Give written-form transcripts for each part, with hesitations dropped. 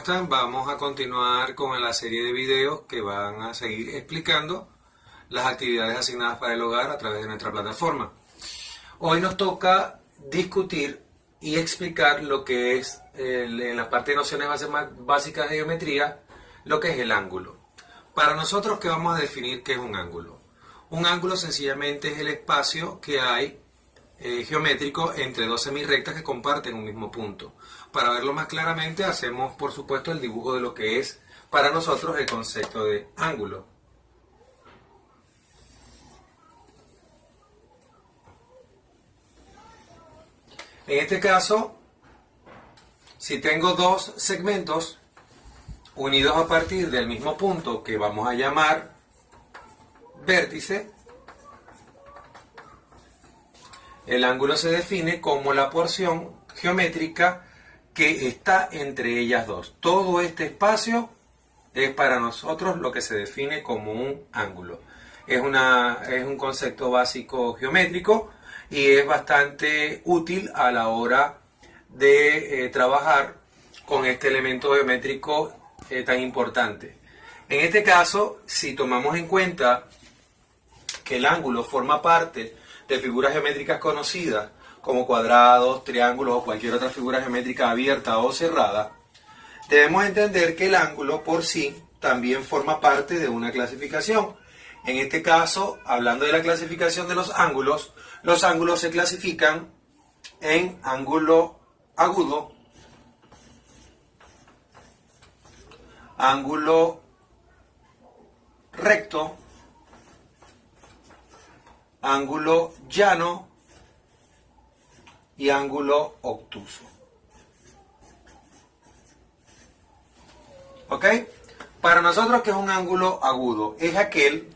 están? Vamos a continuar con la serie de videos que van a seguir explicando las actividades asignadas para el hogar a través de nuestra plataforma. Hoy nos toca discutir y explicar lo que es, en la parte de nociones básicas de geometría, lo que es el ángulo. Para nosotros, ¿qué vamos a definir qué es un ángulo? Un ángulo sencillamente es el espacio que hay geométrico entre dos semirrectas que comparten un mismo punto. Para verlo más claramente, hacemos por supuesto el dibujo de lo que es para nosotros el concepto de ángulo. En este caso, si tengo dos segmentos unidos a partir del mismo punto que vamos a llamar vértice, el ángulo se define como la porción geométrica que está entre ellas dos. Todo este espacio es para nosotros lo que se define como un ángulo. Es un concepto básico geométrico y es bastante útil a la hora de trabajar con este elemento geométrico tan importante. En este caso, si tomamos en cuenta que el ángulo forma parte de figuras geométricas conocidas como cuadrados, triángulos o cualquier otra figura geométrica abierta o cerrada, debemos entender que el ángulo por sí también forma parte de una clasificación. En este caso, hablando de la clasificación de los ángulos se clasifican en ángulo agudo, ángulo recto, ángulo llano y ángulo obtuso. ¿Ok? Para nosotros, ¿qué es un ángulo agudo? Es aquel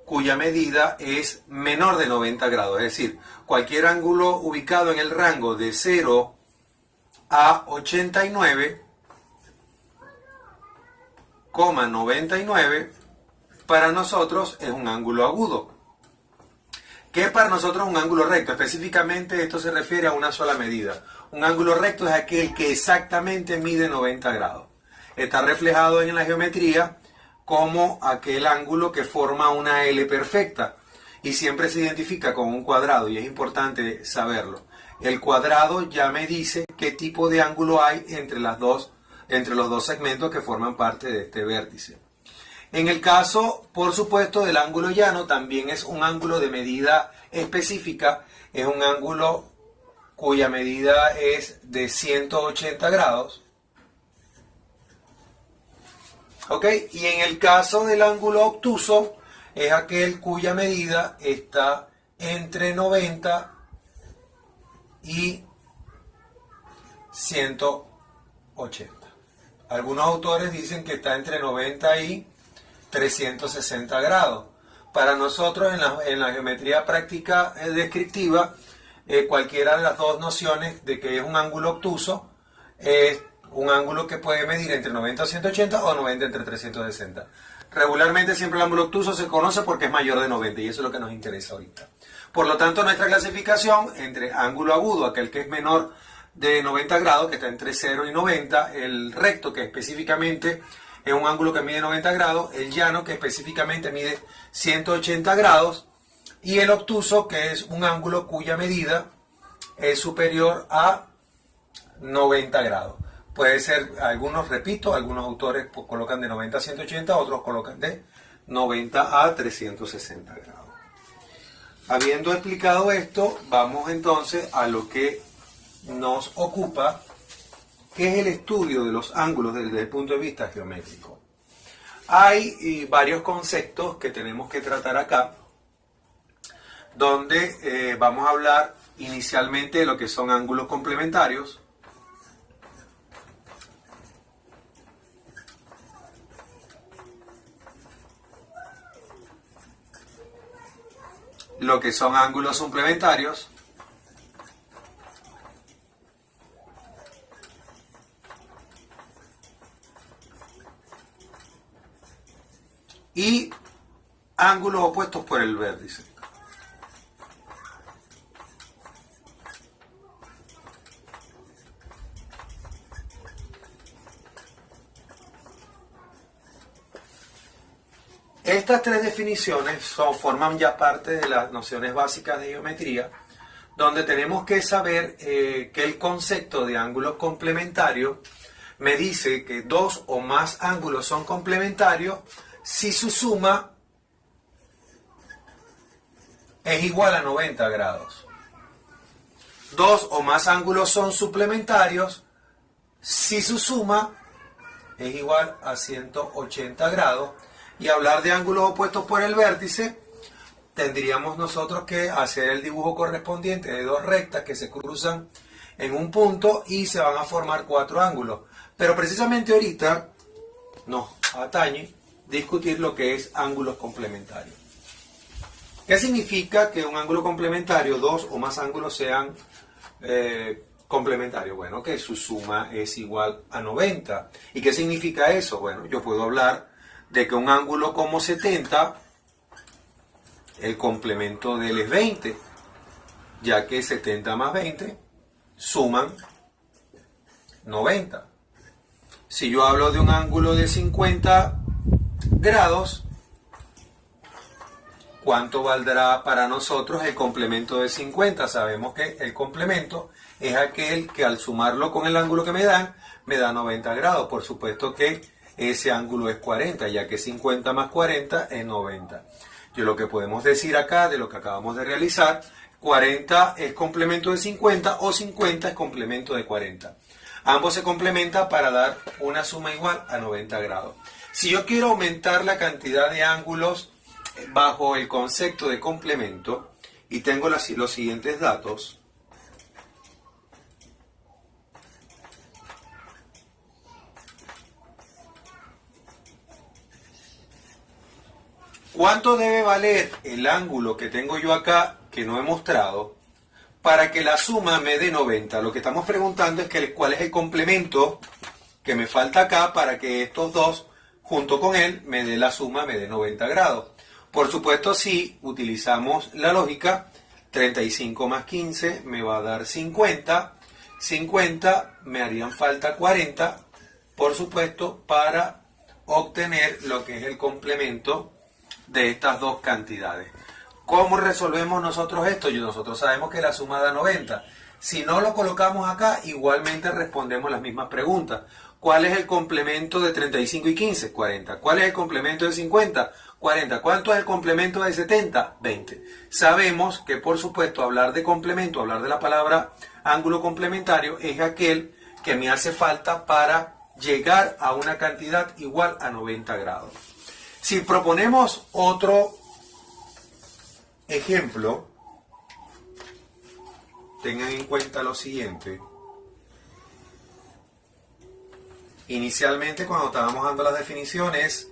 cuya medida es menor de 90 grados. Es decir, cualquier ángulo ubicado en el rango de 0 a 89,99 para nosotros es un ángulo agudo. ¿Qué es para nosotros un ángulo recto? Específicamente esto se refiere a una sola medida. Un ángulo recto es aquel que exactamente mide 90 grados. Está reflejado en la geometría como aquel ángulo que forma una L perfecta y siempre se identifica con un cuadrado, y es importante saberlo. El cuadrado ya me dice qué tipo de ángulo hay entre los dos segmentos que forman parte de este vértice. En el caso, por supuesto, del ángulo llano, también es un ángulo de medida específica, es un ángulo cuya medida es de 180 grados. ¿Ok? Y en el caso del ángulo obtuso, es aquel cuya medida está entre 90 y 180. Algunos autores dicen que está entre 90 y 360 grados. Para nosotros en la geometría práctica descriptiva, cualquiera de las dos nociones de que es un ángulo obtuso es un ángulo que puede medir entre 90 y 180 o 90 entre 360. Regularmente siempre el ángulo obtuso se conoce porque es mayor de 90 y eso es lo que nos interesa ahorita. Por lo tanto, nuestra clasificación entre ángulo agudo, aquel que es menor de 90 grados, que está entre 0 y 90, el recto, que específicamente es un ángulo que mide 90 grados, el llano, que específicamente mide 180 grados, y el obtuso, que es un ángulo cuya medida es superior a 90 grados. Puede ser, algunos autores colocan de 90 a 180, otros colocan de 90 a 360 grados. Habiendo explicado esto, vamos entonces a lo que nos ocupa, que es el estudio de los ángulos desde el punto de vista geométrico. Hay varios conceptos que tenemos que tratar acá, donde vamos a hablar inicialmente de lo que son ángulos complementarios, lo que son ángulos suplementarios y ángulos opuestos por el vértice. Estas tres definiciones forman ya parte de las nociones básicas de geometría, donde tenemos que saber que el concepto de ángulos complementarios me dice que dos o más ángulos son complementarios si su suma es igual a 90 grados. Dos o más ángulos son suplementarios si su suma es igual a 180 grados. Y hablar de ángulos opuestos por el vértice, tendríamos nosotros que hacer el dibujo correspondiente de dos rectas que se cruzan en un punto y se van a formar cuatro ángulos. Pero precisamente ahorita nos atañe discutir lo que es ángulos complementarios. ¿Qué significa que un ángulo complementario, dos o más ángulos sean complementarios? Bueno, que su suma es igual a 90. ¿Y qué significa eso? Bueno, yo puedo hablar de que un ángulo como 70, el complemento de él es 20, ya que 70 más 20 suman 90. Si yo hablo de un ángulo de 50 grados, ¿cuánto valdrá para nosotros el complemento de 50? Sabemos que el complemento es aquel que al sumarlo con el ángulo que me da 90 grados. Por supuesto que ese ángulo es 40, ya que 50 más 40 es 90. Yo lo que podemos decir acá, de lo que acabamos de realizar, 40 es complemento de 50 o 50 es complemento de 40. Ambos se complementan para dar una suma igual a 90 grados. Si yo quiero aumentar la cantidad de ángulos bajo el concepto de complemento, y tengo los siguientes datos. ¿Cuánto debe valer el ángulo que tengo yo acá, que no he mostrado, para que la suma me dé 90? Lo que estamos preguntando es cuál es el complemento que me falta acá para que estos dos, junto con él, me dé la suma, me dé 90 grados. Por supuesto, si utilizamos la lógica, 35 más 15 me va a dar 50. 50 me harían falta 40, por supuesto, para obtener lo que es el complemento de estas dos cantidades. ¿Cómo resolvemos nosotros esto? Nosotros sabemos que la suma da 90. Si no lo colocamos acá, igualmente respondemos las mismas preguntas. ¿Cuál es el complemento de 35 y 15? 40. ¿Cuál es el complemento de 50? 40. ¿Cuánto es el complemento de 70? 20. Sabemos que, por supuesto, hablar de complemento, hablar de la palabra ángulo complementario, es aquel que me hace falta para llegar a una cantidad igual a 90 grados. Si proponemos otro ejemplo, tengan en cuenta lo siguiente. Inicialmente, cuando estábamos dando las definiciones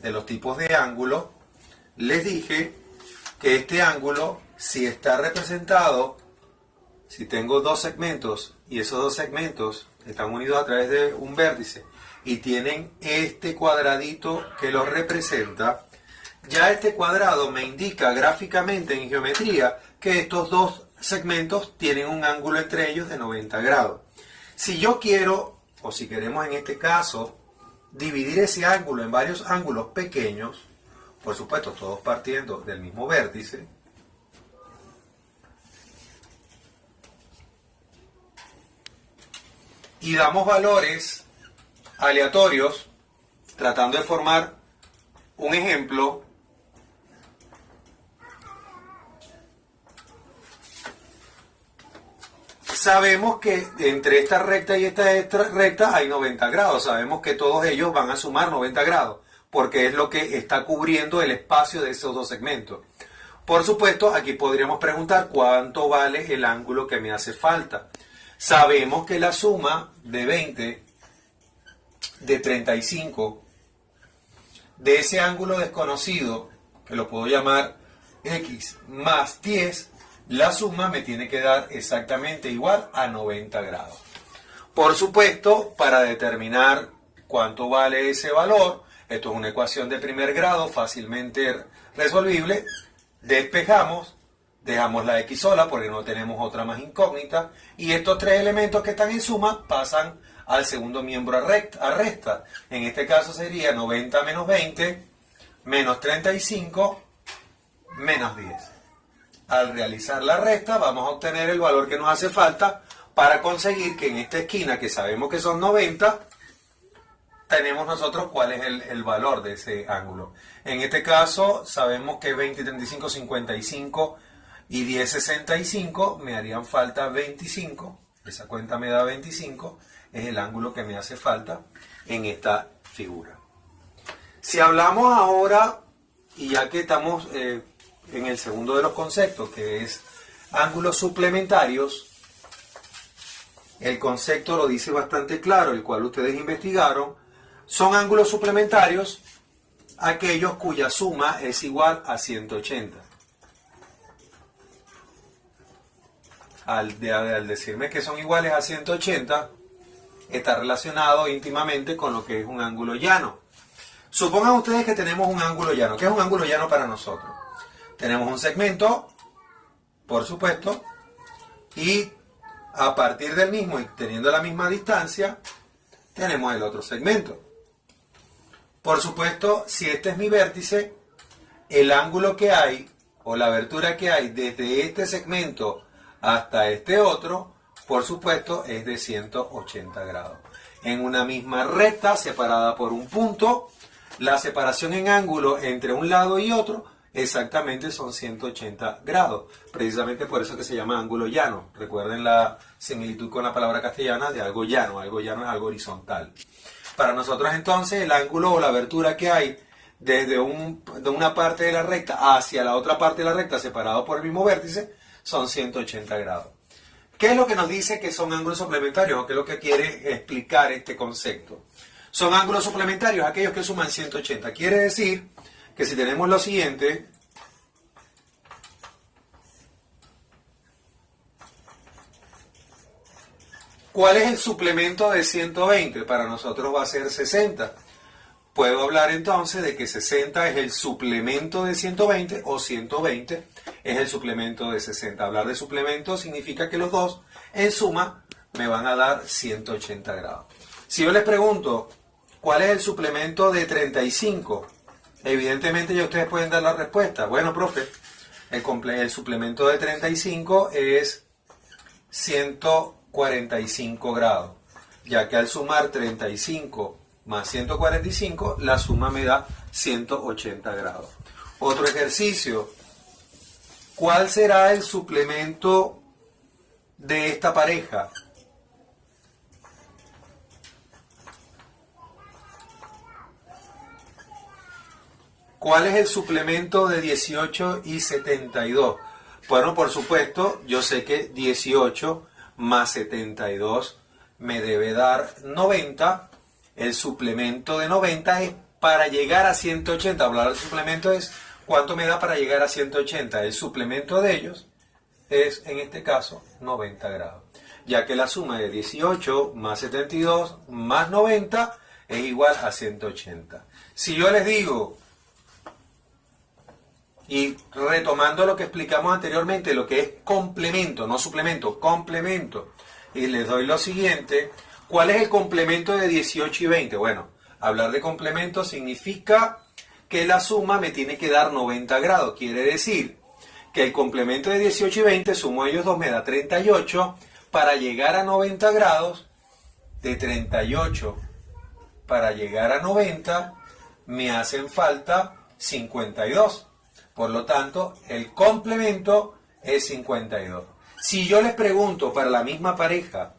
de los tipos de ángulo, les dije que este ángulo, si está representado, si tengo dos segmentos y esos dos segmentos están unidos a través de un vértice y tienen este cuadradito que los representa, ya este cuadrado me indica gráficamente en geometría que estos dos segmentos tienen un ángulo entre ellos de 90 grados. Si yo quiero, o si queremos en este caso, dividir ese ángulo en varios ángulos pequeños, por supuesto todos partiendo del mismo vértice, y damos valores aleatorios, tratando de formar un ejemplo, sabemos que entre esta recta y esta recta hay 90 grados. Sabemos que todos ellos van a sumar 90 grados, porque es lo que está cubriendo el espacio de esos dos segmentos. Por supuesto, aquí podríamos preguntar cuánto vale el ángulo que me hace falta. Sabemos que la suma de 20, de 35, de ese ángulo desconocido, que lo puedo llamar X más 10, la suma me tiene que dar exactamente igual a 90 grados. Por supuesto, para determinar cuánto vale ese valor, esto es una ecuación de primer grado fácilmente resolvible, despejamos, dejamos la X sola porque no tenemos otra más incógnita, y estos tres elementos que están en suma pasan al segundo miembro a resta. En este caso sería 90 menos 20, menos 35 menos 10. Al realizar la resta vamos a obtener el valor que nos hace falta para conseguir que en esta esquina, que sabemos que son 90, tenemos nosotros cuál es el valor de ese ángulo. En este caso sabemos que 20, 35, 55 y 10, 65, me harían falta 25. Esa cuenta me da 25, es el ángulo que me hace falta en esta figura. Si hablamos ahora, y ya que estamos en el segundo de los conceptos, que es ángulos suplementarios, el concepto lo dice bastante claro, el cual ustedes investigaron. Son ángulos suplementarios aquellos cuya suma es igual a 180. Al decirme que son iguales a 180, está relacionado íntimamente con lo que es un ángulo llano. Supongan ustedes que tenemos un ángulo llano. ¿Qué es un ángulo llano para nosotros? Tenemos un segmento, por supuesto, y a partir del mismo y teniendo la misma distancia, tenemos el otro segmento. Por supuesto, si este es mi vértice, el ángulo que hay, o la abertura que hay desde este segmento hasta este otro, por supuesto, es de 180 grados. En una misma recta separada por un punto, la separación en ángulo entre un lado y otro exactamente son 180 grados. Precisamente por eso que se llama ángulo llano. Recuerden la similitud con la palabra castellana de algo llano. Algo llano es algo horizontal. Para nosotros entonces el ángulo o la abertura que hay desde de una parte de la recta hacia la otra parte de la recta separado por el mismo vértice son 180 grados. ¿Qué es lo que nos dice que son ángulos suplementarios o qué es lo que quiere explicar este concepto? Son ángulos suplementarios aquellos que suman 180. Quiere decir que si tenemos lo siguiente, ¿cuál es el suplemento de 120? Para nosotros va a ser 60. Puedo hablar entonces de que 60 es el suplemento de 120 o 120 es el suplemento de 60. Hablar de suplemento significa que los dos en suma me van a dar 180 grados. Si yo les pregunto, ¿cuál es el suplemento de 35? Evidentemente ya ustedes pueden dar la respuesta. Bueno, profe, el suplemento de 35 es 145 grados, ya que al sumar 35 más 145, la suma me da 180 grados. Otro ejercicio. ¿Cuál será el suplemento de esta pareja? ¿Cuál es el suplemento de 18 y 72? Bueno, por supuesto, yo sé que 18 más 72 me debe dar 90. El suplemento de 90 es para llegar a 180. Hablar del suplemento es cuánto me da para llegar a 180. El suplemento de ellos es, en este caso, 90 grados. Ya que la suma de 18 más 72 más 90 es igual a 180. Si yo les digo, y retomando lo que explicamos anteriormente, lo que es complemento, no suplemento, complemento, y les doy lo siguiente, ¿cuál es el complemento de 18 y 20? Bueno, hablar de complemento significa que la suma me tiene que dar 90 grados. Quiere decir que el complemento de 18 y 20, sumo ellos dos, me da 38. Para llegar a 90 grados, de 38 para llegar a 90, me hacen falta 52. Por lo tanto, el complemento es 52. Si yo les pregunto para la misma pareja,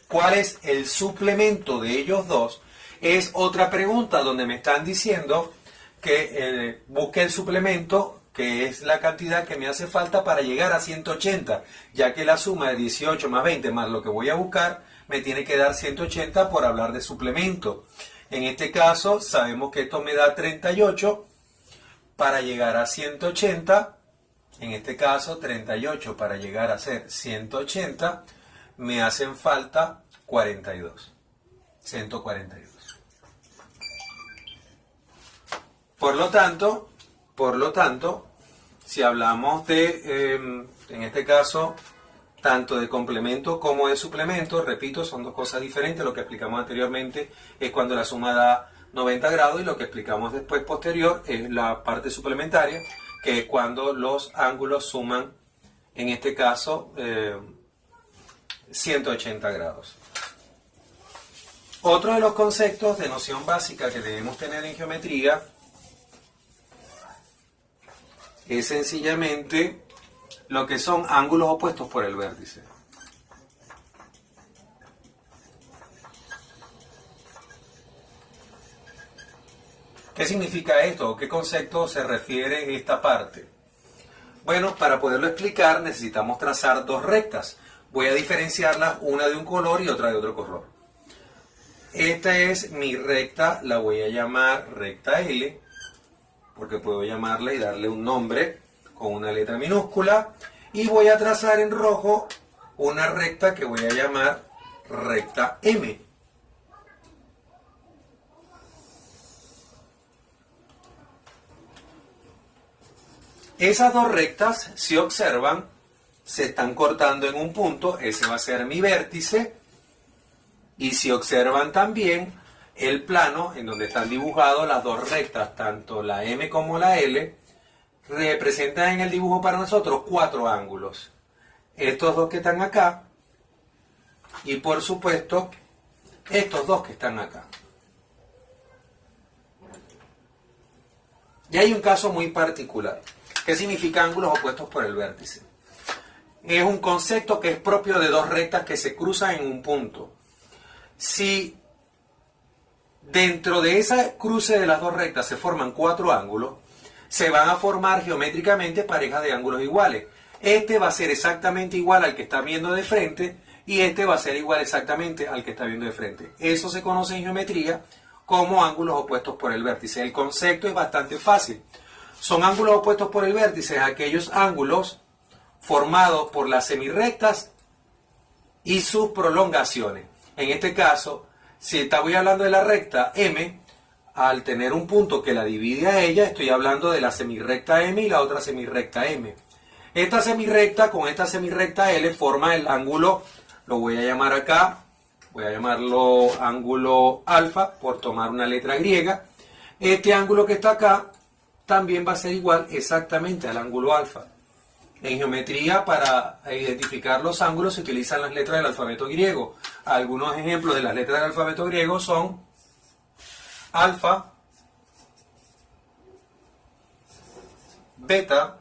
¿cuál es el suplemento de ellos dos? Es otra pregunta donde me están diciendo que busque el suplemento, que es la cantidad que me hace falta para llegar a 180, ya que la suma de 18 más 20 más lo que voy a buscar me tiene que dar 180 por hablar de suplemento. En este caso, sabemos que esto me da 38 para llegar a 180. En este caso, 38 para llegar a ser 180, me hacen falta 42. 142. Por lo tanto, si hablamos de, en este caso, tanto de complemento como de suplemento, repito, son dos cosas diferentes. Lo que explicamos anteriormente es cuando la suma da 90 grados, y lo que explicamos después posterior es la parte suplementaria, que es cuando los ángulos suman, en este caso, 180 grados. Otro de los conceptos de noción básica que debemos tener en geometría es sencillamente lo que son ángulos opuestos por el vértice. ¿Qué significa esto? ¿O qué concepto se refiere esta parte? Bueno, para poderlo explicar necesitamos trazar dos rectas. Voy a diferenciarlas, una de un color y otra de otro color. Esta es mi recta, la voy a llamar recta L, porque puedo llamarla y darle un nombre con una letra minúscula. Y voy a trazar en rojo una recta que voy a llamar recta M. Esas dos rectas, si observan, se están cortando en un punto. Ese va a ser mi vértice. Y si observan también el plano en donde están dibujados las dos rectas, tanto la M como la L, representan en el dibujo para nosotros cuatro ángulos. Estos dos que están acá y por supuesto estos dos que están acá. Y hay un caso muy particular. ¿Qué significa ángulos opuestos por el vértice? Es un concepto que es propio de dos rectas que se cruzan en un punto. Si dentro de ese cruce de las dos rectas se forman cuatro ángulos, se van a formar geométricamente parejas de ángulos iguales. Este va a ser exactamente igual al que está viendo de frente y este va a ser igual exactamente al que está viendo de frente. Eso se conoce en geometría como ángulos opuestos por el vértice. El concepto es bastante fácil. Son ángulos opuestos por el vértice aquellos ángulos formados por las semirrectas y sus prolongaciones. En este caso, si voy hablando de la recta M, al tener un punto que la divide a ella, estoy hablando de la semirrecta M y la otra semirrecta M. Esta semirrecta con esta semirrecta L forma el ángulo, lo voy a llamar acá, voy a llamarlo ángulo alfa por tomar una letra griega. Este ángulo que está acá también va a ser igual exactamente al ángulo alfa. En geometría, para identificar los ángulos se utilizan las letras del alfabeto griego. Algunos ejemplos de las letras del alfabeto griego son alfa, beta,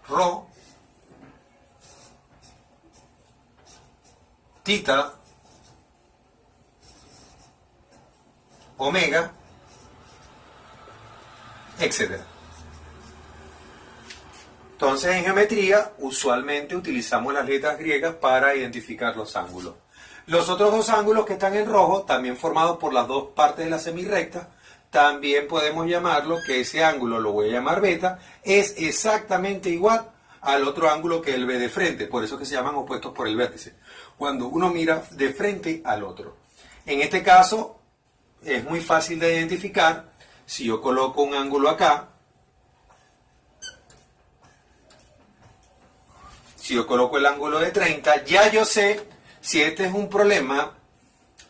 rho, tita, omega, etc. Entonces, en geometría, usualmente utilizamos las letras griegas para identificar los ángulos. Los otros dos ángulos que están en rojo, también formados por las dos partes de la semirrecta, también podemos llamarlo, que ese ángulo lo voy a llamar beta, es exactamente igual al otro ángulo que él ve de frente. Por eso que se llaman opuestos por el vértice. Cuando uno mira de frente al otro. En este caso, es muy fácil de identificar. Si yo coloco un ángulo acá, si yo coloco el ángulo de 30, ya yo sé si este es un problema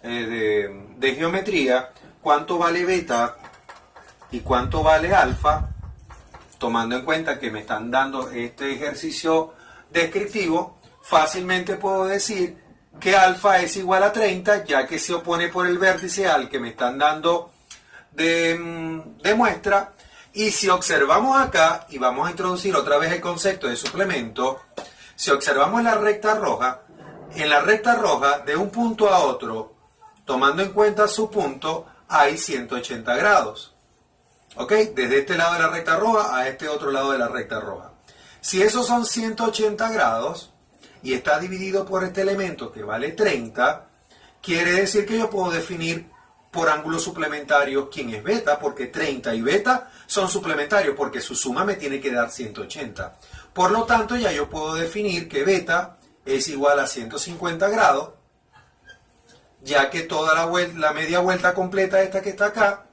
de geometría, cuánto vale beta y cuánto vale alfa, tomando en cuenta que me están dando este ejercicio descriptivo. Fácilmente puedo decir que alfa es igual a 30, ya que se opone por el vértice al que me están dando de muestra. Y si observamos acá, y vamos a introducir otra vez el concepto de suplemento, si observamos la recta roja, en la recta roja de un punto a otro, tomando en cuenta su punto, hay 180 grados. ¿Ok? Desde este lado de la recta roja a este otro lado de la recta roja. Si esos son 180 grados y está dividido por este elemento que vale 30, quiere decir que yo puedo definir por ángulos suplementarios quién es beta, porque 30 y beta son suplementarios, porque su suma me tiene que dar 180. Por lo tanto, ya yo puedo definir que beta es igual a 150 grados, ya que toda la media vuelta completa esta que está acá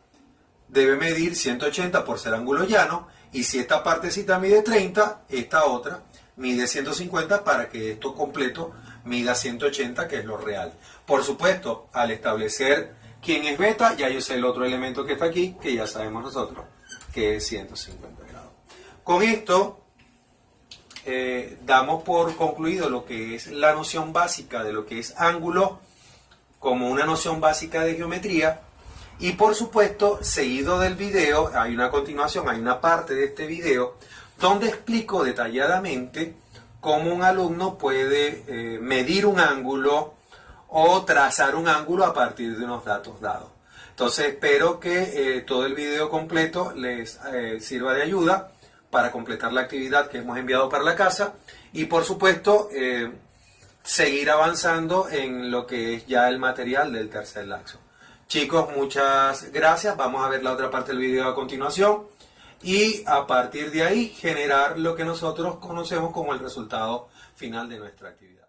debe medir 180 por ser ángulo llano, y si esta partecita mide 30, esta otra mide 150 para que esto completo mida 180, que es lo real. Por supuesto, al establecer quién es beta, ya yo sé el otro elemento que está aquí, que ya sabemos nosotros, que es 150 grados. Con esto damos por concluido lo que es la noción básica de lo que es ángulo como una noción básica de geometría. Y por supuesto, seguido del video, hay una continuación, hay una parte de este video donde explico detalladamente cómo un alumno puede medir un ángulo o trazar un ángulo a partir de unos datos dados. Entonces espero que todo el video completo les sirva de ayuda para completar la actividad que hemos enviado para la casa y por supuesto seguir avanzando en lo que es ya el material del tercer laxo. Chicos, muchas gracias. Vamos a ver la otra parte del video a continuación y a partir de ahí generar lo que nosotros conocemos como el resultado final de nuestra actividad.